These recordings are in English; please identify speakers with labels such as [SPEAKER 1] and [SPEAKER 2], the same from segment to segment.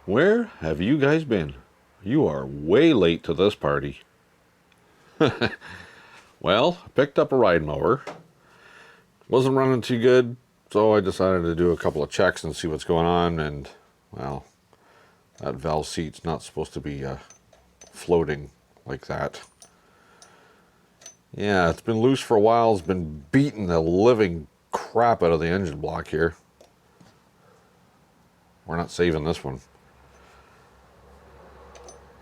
[SPEAKER 1] Where have you guys been? You are way late to this party. Well, I picked up a ride mower. Wasn't running too good, so I decided to do a couple of checks and see what's going on. And, well, that valve seat's not supposed to be floating like that. Yeah, it's been loose for a while. It's been beating the living crap out of the engine block here. We're not saving this one.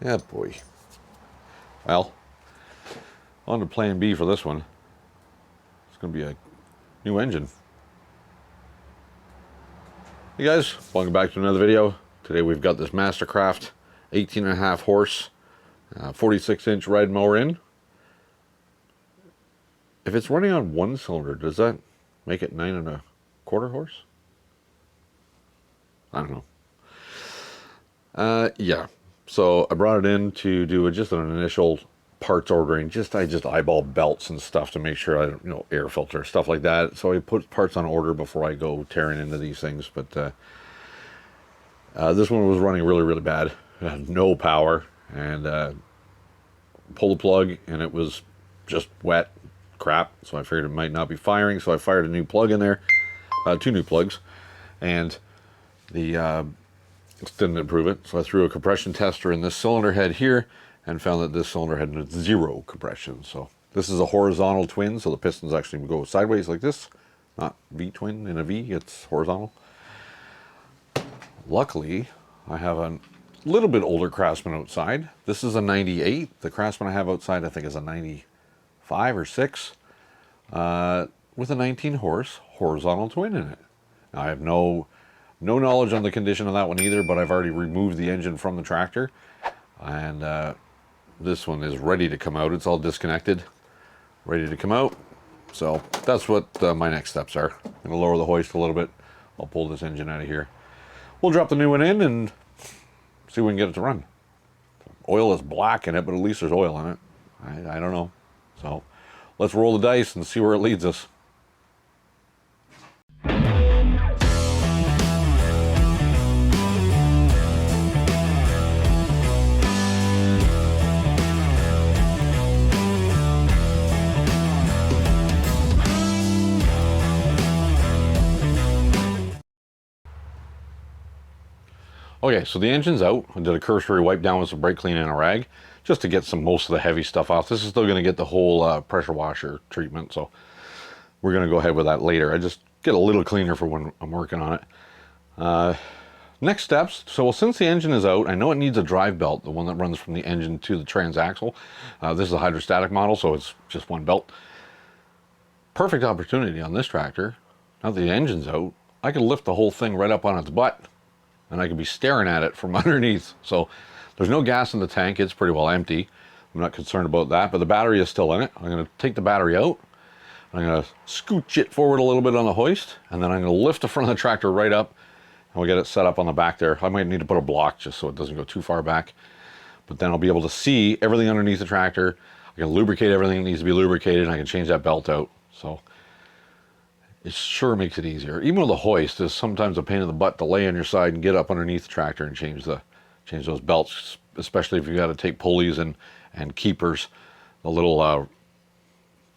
[SPEAKER 1] Yeah, boy. Well, on to plan B for this one. It's going to be a new engine. Hey guys, welcome back to another video. Today we've got this Mastercraft 18.5 horse, 46-inch ride mower in. If it's running on one cylinder, does that make it 9.25 horse? I don't know. Yeah. So I brought it in to do just an initial parts ordering. I just eyeball belts and stuff to make sure air filter, stuff like that. So I put parts on order before I go tearing into these things. But this one was running really bad. It had no power, and pulled the plug and it was just wet crap. So I figured it might not be firing. So I fired a new plug in there, 2 new plugs, and the didn't improve it. So I threw a compression tester in this cylinder head here and found that this cylinder had 0 compression. So this is a horizontal twin, so the pistons actually go sideways like this, not V-twin in a V, it's horizontal. Luckily, I have a little bit older Craftsman outside. This is a 98. The Craftsman I have outside I think is a 95 or 6 with a 19 horse horizontal twin in it. Now, I have no knowledge on the condition of that one either, but I've already removed the engine from the tractor, and this one is ready to come out. It's all disconnected, ready to come out. So that's what my next steps are. I'm going to lower the hoist a little bit. I'll pull this engine out of here. We'll drop the new one in and see if we can get it to run. Oil is black in it, but at least there's oil in it. I don't know. So let's roll the dice and see where it leads us. Okay, so the engine's out. I did a cursory wipe down with some brake clean and a rag just to get most of the heavy stuff off. This is still going to get the whole pressure washer treatment, so we're going to go ahead with that later. I just get a little cleaner for when I'm working on it. Next steps, so since the engine is out, I know it needs a drive belt, the one that runs from the engine to the transaxle. This is a hydrostatic model, so it's just one belt. Perfect opportunity on this tractor. Now that the engine's out, I can lift the whole thing right up on its butt, and I can be staring at it from underneath. So there's no gas in the tank. It's pretty well empty. I'm not concerned about that, but the battery is still in it. I'm going to take the battery out. I'm going to scooch it forward a little bit on the hoist, and then I'm going to lift the front of the tractor right up, and we'll get it set up on the back there. I might need to put a block just so it doesn't go too far back, but then I'll be able to see everything underneath the tractor. I can lubricate everything that needs to be lubricated, and I can change that belt out. So it sure makes it easier. Even though the hoist is sometimes a pain in the butt to lay on your side and get up underneath the tractor and change those belts, especially if you got to take pulleys and keepers, the little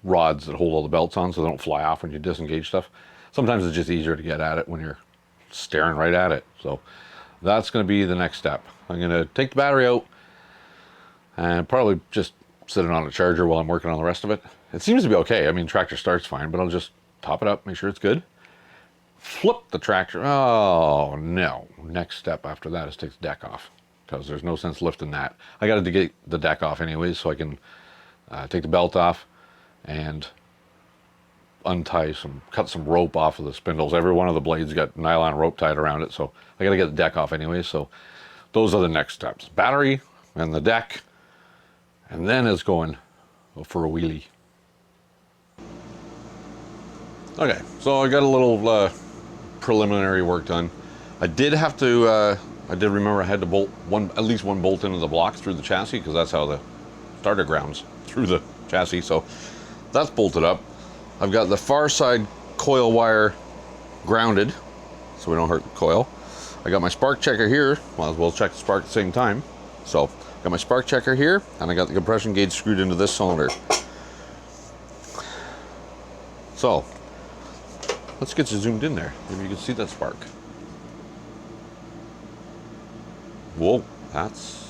[SPEAKER 1] rods that hold all the belts on so they don't fly off when you disengage stuff. Sometimes it's just easier to get at it when you're staring right at it. So that's going to be the next step. I'm going to take the battery out and probably just sit it on a charger while I'm working on the rest of it. It seems to be okay. I mean, tractor starts fine, but I'll just top it up, make sure it's good. Flip the tractor. Oh no. Next step after that is take the deck off, because there's no sense lifting that. I got to get the deck off anyways, so I can take the belt off and cut some rope off of the spindles. Every one of the blades got nylon rope tied around it, so I got to get the deck off anyways. So those are the next steps. Battery and the deck, and then it's going for a wheelie. Okay, so I got a little preliminary work done. I did remember I had to bolt at least one bolt into the block through the chassis, because that's how the starter grounds through the chassis. So that's bolted up. I've got the far side coil wire grounded so we don't hurt the coil. I got my spark checker here. Might as well check the spark at the same time. So, got my spark checker here, and I got the compression gauge screwed into this cylinder. So, let's get you zoomed in there. Maybe you can see that spark. Whoa, that's...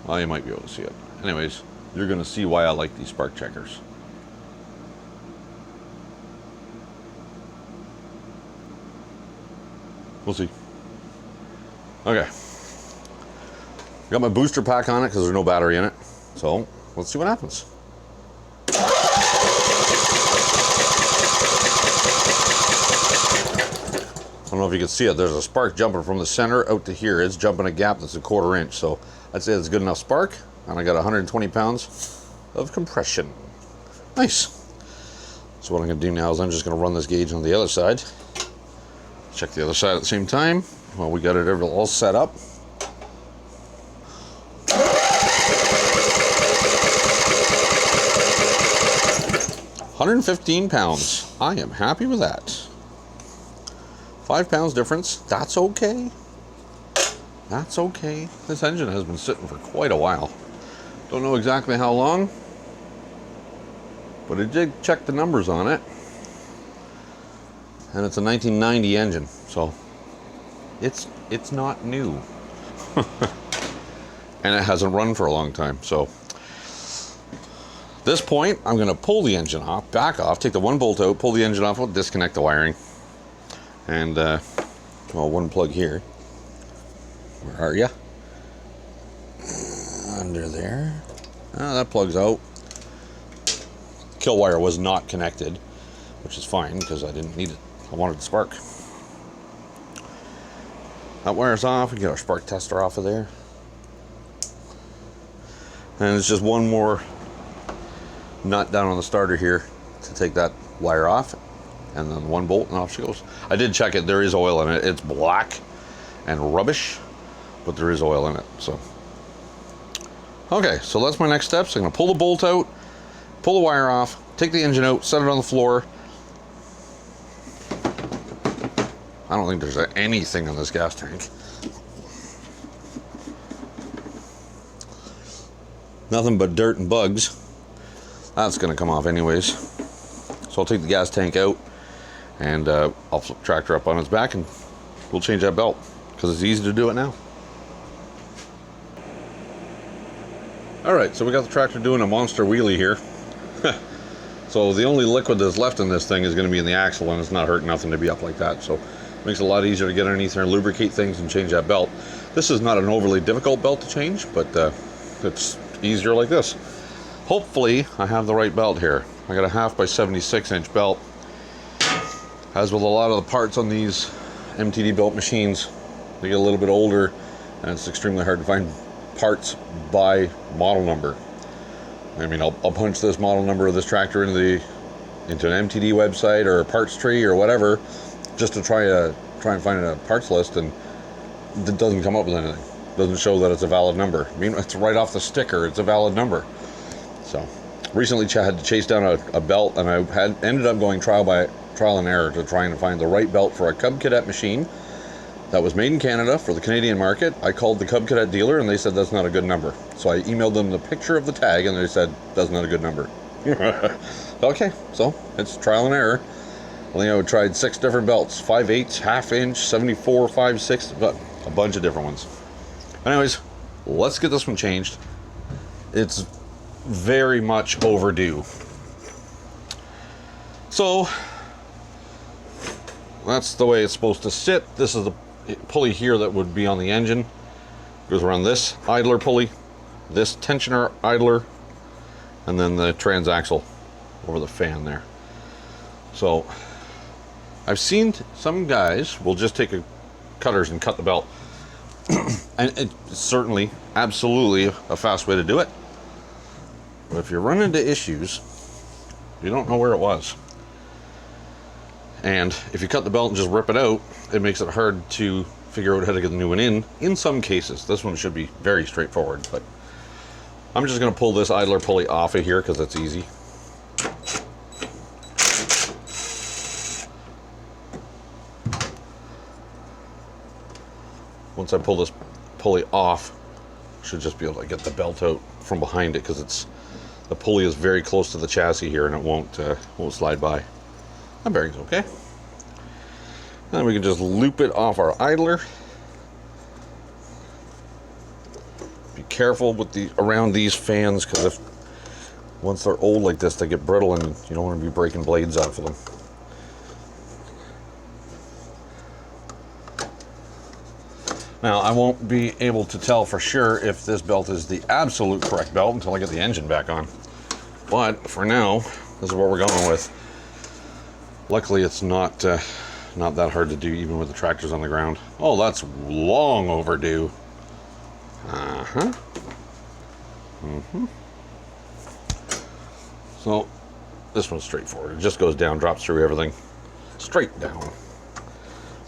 [SPEAKER 1] Well, you might be able to see it. Anyways, you're going to see why I like these spark checkers. We'll see. Okay. Got my booster pack on it because there's no battery in it. So, let's see what happens. I don't know if you can see it. There's a spark jumping from the center out to here. It's jumping a gap that's a 1/4 inch. So, I'd say it's a good enough spark. And I got 120 pounds of compression. Nice. So what I'm going to do now is I'm just going to run this gauge on the other side. Check the other side at the same time. Well, we got it all set up. £115. I am happy with that. 5 pounds difference. That's okay. That's okay. This engine has been sitting for quite a while. Don't know exactly how long, but it did check the numbers on it. And it's a 1990 engine, so it's not new. And it hasn't run for a long time. So at this point, I'm going to pull the engine off, back off, take the one bolt out, pull the engine off, we'll disconnect the wiring. And, well, one plug here. Where are you? Under there. Oh, that plugs out. Kill wire was not connected, which is fine because I didn't need it. I wanted the spark. That wire's off. We get our spark tester off of there. And it's just one more nut down on the starter here to take that wire off. And then one bolt and off she goes. I did check it. There is oil in it. It's black and rubbish, but there is oil in it. So, okay, so that's my next steps. I'm going to pull the bolt out, pull the wire off, take the engine out, set it on the floor. I don't think there's anything on this gas tank. Nothing but dirt and bugs. That's going to come off anyways. So I'll take the gas tank out and I'll flip the tractor up on its back and we'll change that belt because it's easy to do it now. Alright, so we got the tractor doing a monster wheelie here. So the only liquid that's left in this thing is going to be in the axle, and it's not hurting nothing to be up like that. So it makes it a lot easier to get underneath there and lubricate things and change that belt. This is not an overly difficult belt to change, but it's easier like this. Hopefully I have the right belt here. I got a 1/2 by 76 inch belt. As with a lot of the parts on these MTD built machines, they get a little bit older and it's extremely hard to find parts by model number. I mean, I'll punch this model number of this tractor into an MTD website or a parts tree or whatever, just to try and find a parts list, and it doesn't come up with anything. It doesn't show that it's a valid number. I mean, it's right off the sticker. It's a valid number. So, recently I had to chase down a belt, and I ended up going trial and error to try and find the right belt for a Cub Cadet machine that was made in Canada for the Canadian market. I called the Cub Cadet dealer and they said that's not a good number. So I emailed them the picture of the tag and they said that's not a good number. Okay, so it's trial and error. I think I tried 6 different belts, 5/8, 1/2 inch, 74, 5/6, but a bunch of different ones. Anyways, let's get this one changed. It's very much overdue. So that's the way it's supposed to sit. This is the pulley here that would be on the engine. Goes around this idler pulley, this tensioner idler, and then the transaxle over the fan there. So I've seen some guys will just take cutters and cut the belt. And it's certainly, absolutely a fast way to do it. But if you run into issues, you don't know where it was. And if you cut the belt and just rip it out, it makes it hard to figure out how to get the new one in some cases. This one should be very straightforward, but I'm just going to pull this idler pulley off of here because it's easy. once I pull this pulley off, I should just be able to get the belt out from behind it, because the pulley is very close to the chassis here and it won't slide by. That bearing's okay. And we can just loop it off our idler. Be careful with around these fans, because once they're old like this, they get brittle and you don't want to be breaking blades off of them. Now, I won't be able to tell for sure if this belt is the absolute correct belt until I get the engine back on. But for now, this is what we're going with. Luckily, it's not that hard to do, even with the tractors on the ground. Oh, that's long overdue. Uh-huh. Mm-hmm. So, this one's straightforward. It just goes down, drops through everything. Straight down.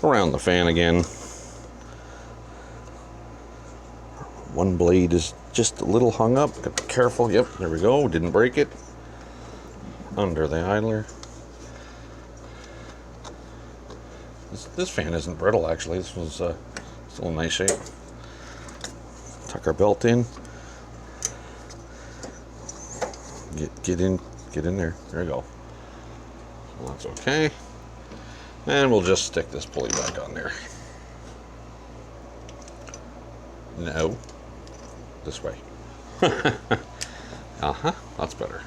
[SPEAKER 1] Around the fan again. One blade is just a little hung up. Gotta be careful. Yep, there we go. Didn't break it. Under the idler. This fan isn't brittle, actually. This one's still in nice shape. Tuck our belt in. Get in there. There we go. So that's okay. And we'll just stick this pulley back on there. No. This way. Uh-huh. That's better.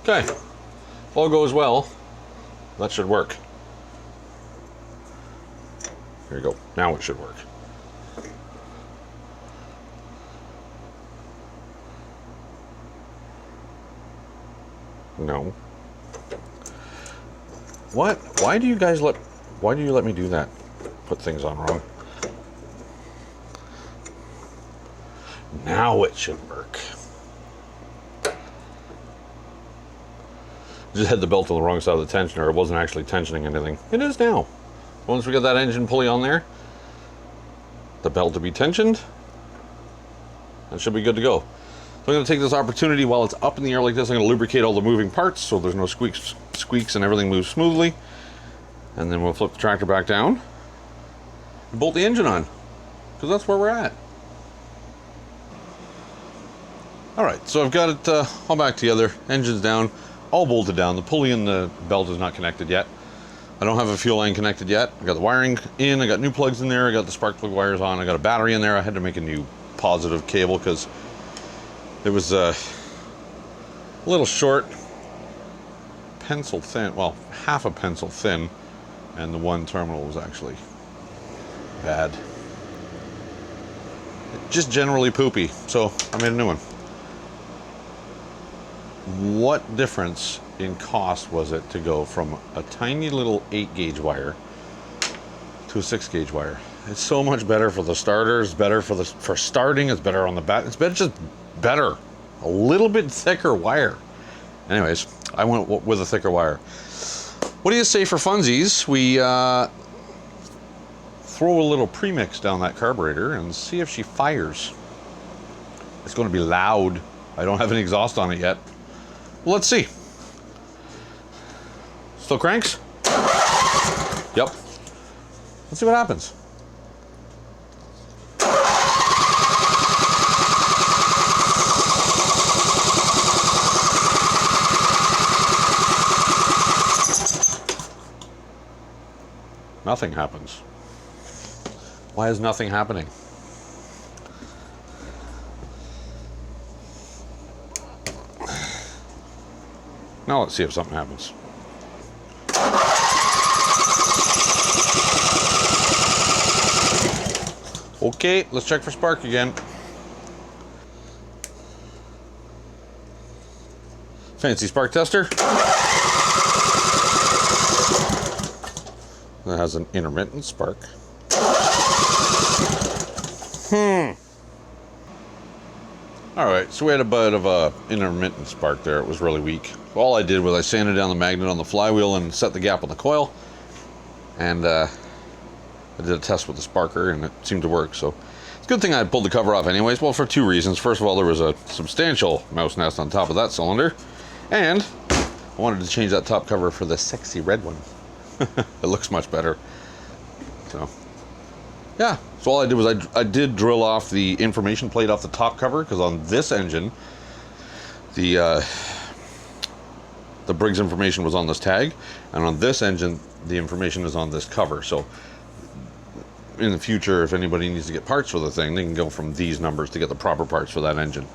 [SPEAKER 1] Okay. If all goes well, that should work. There you go. Now it should work. No. What? Why do you let me do that? Put things on wrong. Now it should work. Just had the belt on the wrong side of the tensioner. It wasn't actually tensioning anything. It is now. Once we get that engine pulley on there, the belt to be tensioned, that should be good to go. So I'm going to take this opportunity while it's up in the air like this. I'm going to lubricate all the moving parts so there's no squeaks and everything moves smoothly. And then we'll flip the tractor back down and bolt the engine on, because that's where we're at. All right, so I've got it all back together. Engine's down, all bolted down. The pulley and the belt is not connected yet. I don't have a fuel line connected yet. I got the wiring in, I got new plugs in there, I got the spark plug wires on, I got a battery in there. I had to make a new positive cable because it was a little short, pencil thin, well, half a pencil thin, and the one terminal was actually bad. Just generally poopy, so I made a new one. What difference in cost was it to go from a tiny little 8-gauge wire to a 6-gauge wire? It's so much better for the starter. It's better for starting. It's better on the back. It's better, just better. A little bit thicker wire. Anyways, I went with a thicker wire. What do you say for funsies? We throw a little premix down that carburetor and see if she fires. It's going to be loud. I don't have any exhaust on it yet. Well, let's see. Still cranks? Yep. Let's see what happens. Nothing happens. Why is nothing happening? Now let's see if something happens. Okay, let's check for spark again. Fancy spark tester. That has an intermittent spark. Alright, so we had a bit of a intermittent spark there. It was really weak. All I did was I sanded down the magnet on the flywheel and set the gap on the coil. And I did a test with the sparker and it seemed to work. So it's a good thing I pulled the cover off anyways. Well, for two reasons. First of all, there was a substantial mouse nest on top of that cylinder. And I wanted to change that top cover for the sexy red one. It looks much better. So yeah, so all I did was I did drill off the information plate off the top cover, because on this engine the Briggs information was on this tag, and on this engine the information is on this cover. So in the future, if anybody needs to get parts for the thing, they can go from these numbers to get the proper parts for that engine.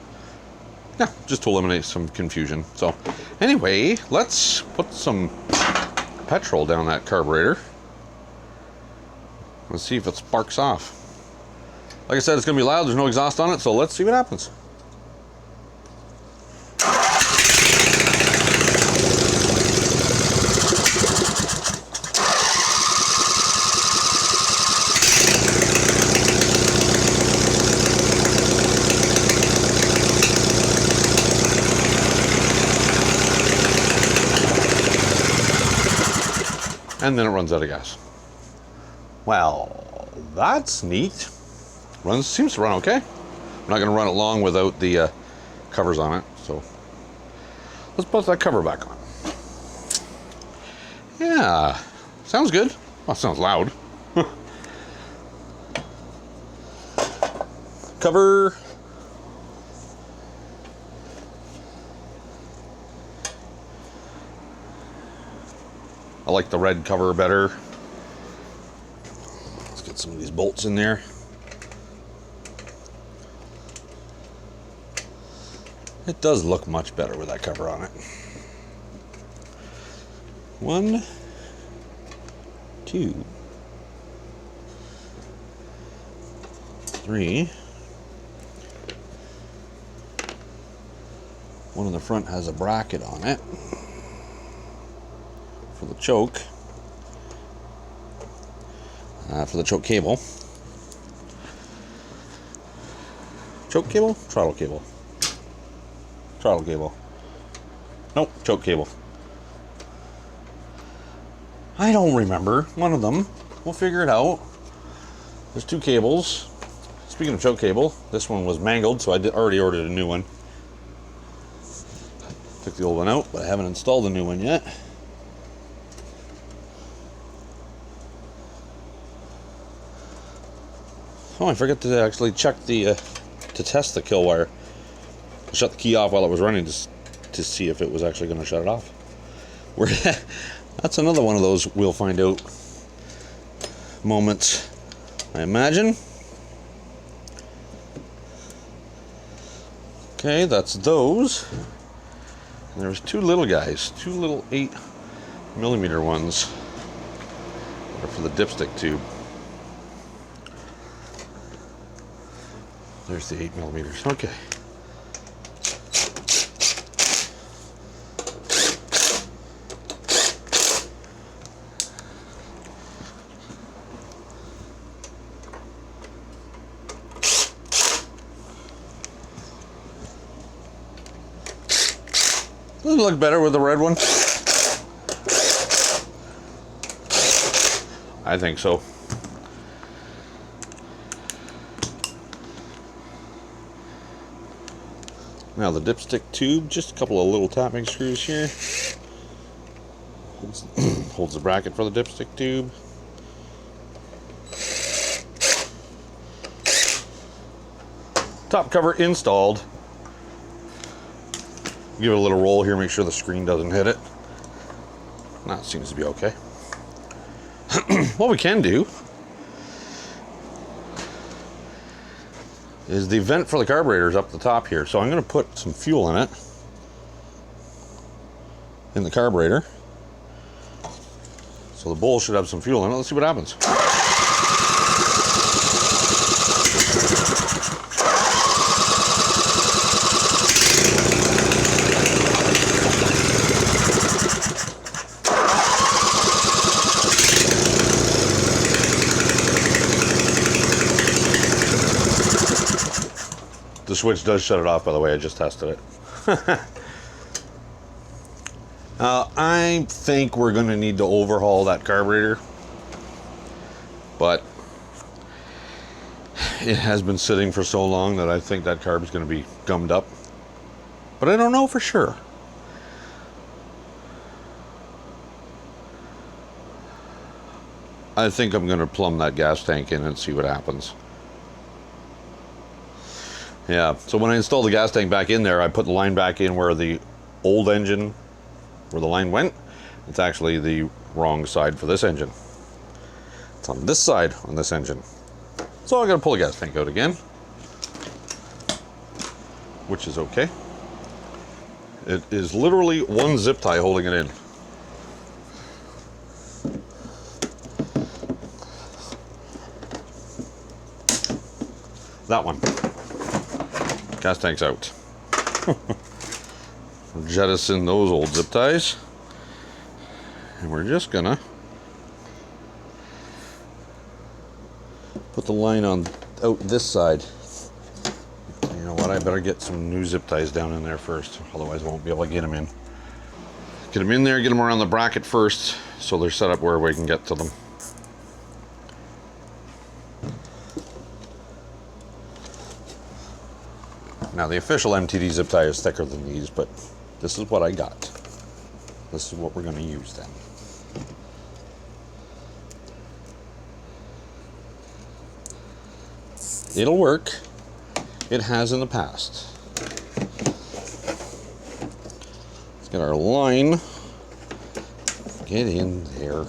[SPEAKER 1] Yeah, just to eliminate some confusion. So anyway, let's put some petrol down that carburetor. Let's see if it sparks off. Like I said, it's going to be loud. There's no exhaust on it, so let's see what happens. And then it runs out of gas. Well, that's neat. Seems to run okay. I'm not going to run it long without the covers on it, so let's put that cover back on. Yeah, sounds good. Well, it sounds loud. Cover. I like the red cover better. Let's get some of these bolts in there. It does look much better with that cover on it. 1, 2, 3. One in the front has a bracket on it for the choke, for the choke cable. Choke cable? Throttle cable. Throttle cable. Nope, choke cable. I don't remember. One of them. We'll figure it out. There's 2 cables. Speaking of choke cable, this one was mangled, so I already ordered a new one. Took the old one out, but I haven't installed the new one yet. Oh, I forgot to actually check the to test the kill wire. I shut the key off while it was running to see if it was actually going to shut it off. That's another one of those we'll find out moments, I imagine. Okay, that's those. And there's 2 little guys, 2 little 8mm ones that are for the dipstick tube. There's the 8mm. Okay. Does it look better with the red one? I think so. Now the dipstick tube, just a couple of little tapping screws here. Holds the bracket for the dipstick tube. Top cover installed. Give it a little roll here, make sure the screen doesn't hit it. That seems to be okay. What we can do is the vent for the carburetor is up the top here. So I'm going to put some fuel in it, in the carburetor. So the bowl should have some fuel in it. Let's see what happens. The switch does shut it off, by the way. I just tested it. I think we're going to need to overhaul that carburetor, but it has been sitting for so long that I think that carb is going to be gummed up, but I don't know for sure. I think I'm going to plumb that gas tank in and see what happens. Yeah, so when I installed the gas tank back in there, I put the line back in where the old engine, where the line went. It's actually the wrong side for this engine. It's on this side on this engine. So I got to pull the gas tank out again, which is okay. It is literally one zip tie holding it in. That one. Gas tank's out. Jettison those old zip ties. And we're just gonna put the line on out this side. You know what, I better get some new zip ties down in there first, otherwise I won't be able to get them in. Get them in there, get them around the bracket first, so they're set up where we can get to them. Now the official MTD zip tie is thicker than these, but this is what I got. This is what we're going to use then. It'll work. It has in the past. Let's get our line. Get in there.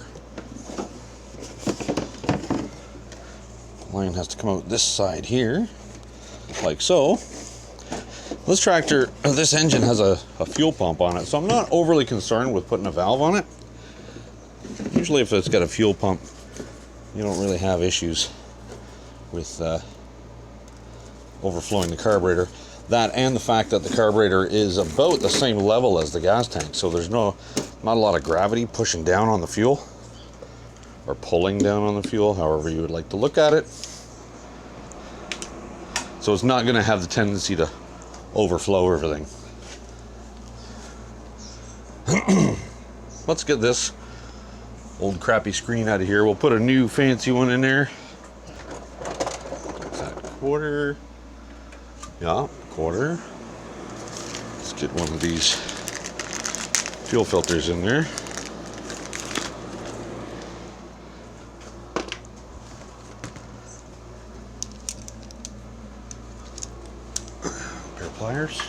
[SPEAKER 1] Line has to come out this side here, like so. This tractor, this engine has a fuel pump on it, so I'm not overly concerned with putting a valve on it. Usually if it's got a fuel pump, you don't really have issues with overflowing the carburetor. That and the fact that the carburetor is about the same level as the gas tank, so there's not a lot of gravity pushing down on the fuel, or pulling down on the fuel, however you would like to look at it. So it's not going to have the tendency to overflow everything. Let's get this old crappy screen out of here. We'll put a new fancy one in there. What's that, quarter? Yeah, quarter. Let's get one of these fuel filters in there. Pair of pliers.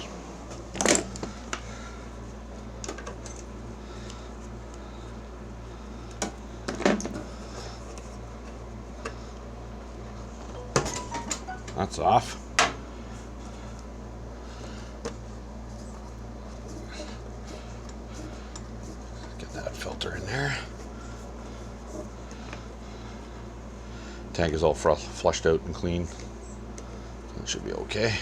[SPEAKER 1] That's off. Get that filter in there. Tank is all flushed out and clean. That should be okay.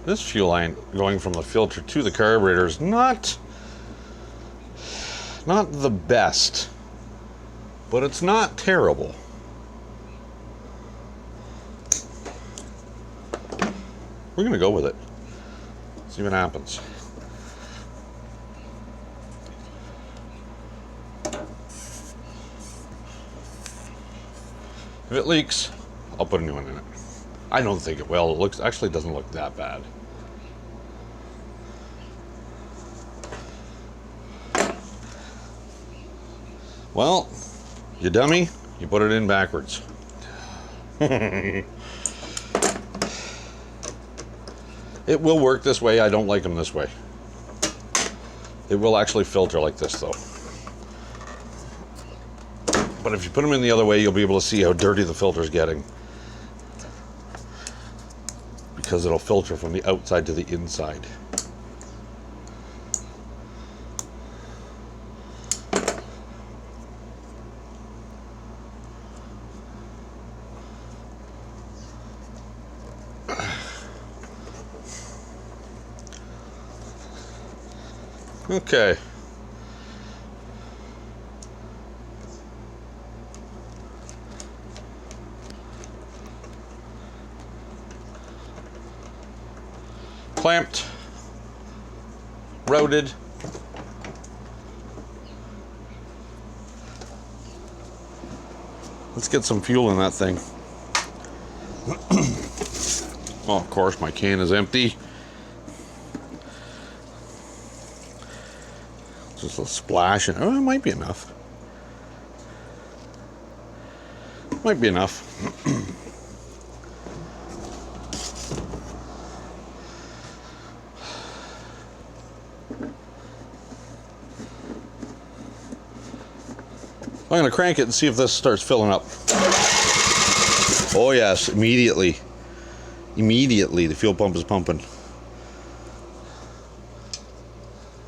[SPEAKER 1] This fuel line going from the filter to the carburetor is not the best, but it's not terrible. We're gonna go with it. See what happens. If it leaks, I'll put a new one in it. I don't think it will. It actually doesn't look that bad. Well, you dummy, you put it in backwards. It will work this way. I don't like them this way. It will actually filter like this though. But if you put them in the other way, you'll be able to see how dirty the filter's getting. Because it'll filter from the outside to the inside. Okay. Clamped, routed. Let's get some fuel in that thing. Oh, of course, my can is empty. Just a splash, and oh, it might be enough. Might be enough. I'm going to crank it and see if this starts filling up. Oh yes, immediately. Immediately the fuel pump is pumping.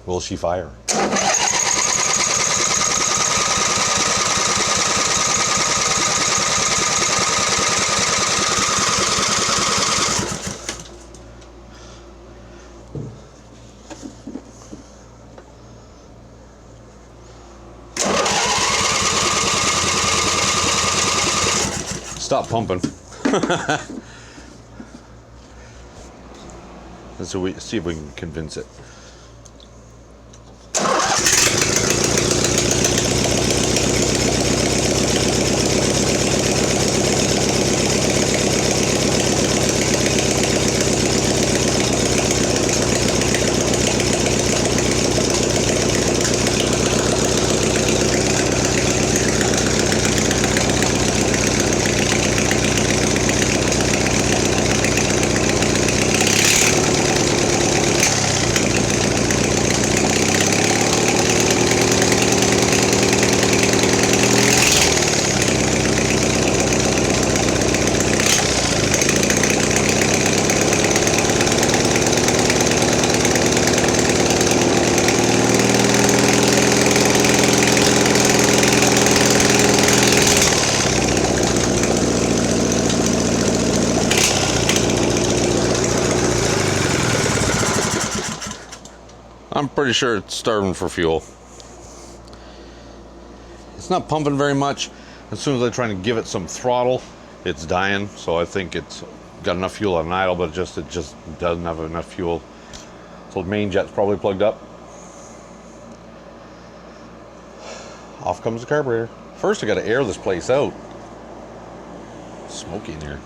[SPEAKER 1] Will she fire? Stop pumping. Let's see if we can convince it. I'm pretty sure it's starving for fuel. It's not pumping very much. As soon as I try to give it some throttle, it's dying. So I think it's got enough fuel on idle, but it just doesn't have enough fuel. So the main jet's probably plugged up. Off comes the carburetor. First I got to air this place out. It's smoky in here.